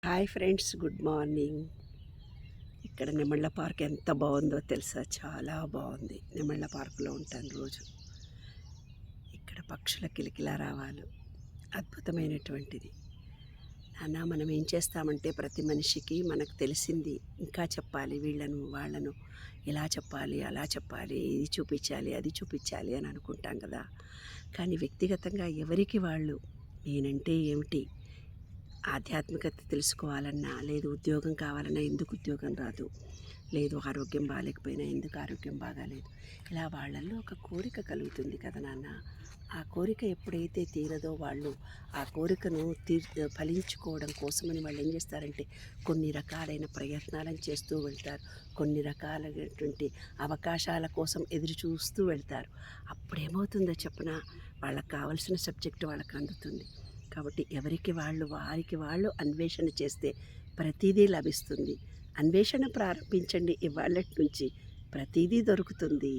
Hi friends, good morning. ఇక్కడ నెమళ్ళ park ఎంత బాగుందో తెలుసా? చాలా బాగుంది. నెమళ్ళ పార్కులో ఉంటాను రోజు. ఇక్కడ పక్షుల కిలకిలా రావాలు అద్భుతమైనటువంటిది. నాన్న, మనం ఏం చేస్తామంటే ప్రతి మనిషికి మనకు తెలిసింది ఇంకా చెప్పాలి, వీళ్ళను వాళ్ళను ఇలా చెప్పాలి, అలా చెప్పాలి, ఇది చూపించాలి, అది చూపించాలి అని అనుకుంటాం కదా. కానీ వ్యక్తిగతంగా ఎవరికి వాళ్ళు నేనంటే ఏమిటి, ఆధ్యాత్మికత తెలుసుకోవాలన్నా, లేదు ఉద్యోగం కావాలన్నా ఎందుకు ఉద్యోగం రాదు, లేదు ఆరోగ్యం బాగాలేకపోయినా ఎందుకు ఆరోగ్యం బాగాలేదు, ఇలా వాళ్ళల్లో ఒక కోరిక కలుగుతుంది కదా నాన్న. ఆ కోరిక ఎప్పుడైతే తీరదో వాళ్ళు ఆ కోరికను ఫలించుకోవడం కోసమని వాళ్ళు ఏం చేస్తారంటే కొన్ని రకాలైన ప్రయత్నాలను చేస్తూ వెళ్తారు, కొన్ని రకాలైనటువంటి అవకాశాల కోసం ఎదురు చూస్తూ వెళ్తారు. అప్పుడేమవుతుందో చెప్పిన వాళ్ళకి కావలసిన సబ్జెక్టు వాళ్ళకి అందుతుంది. కాబట్టి ఎవరికి వాళ్ళు వారికి వాళ్ళు అన్వేషణ చేస్తే ప్రతిదీ లభిస్తుంది. అన్వేషణ ప్రారంభించండి, ఇవాళ నుంచి ప్రతిదీ దొరుకుతుంది.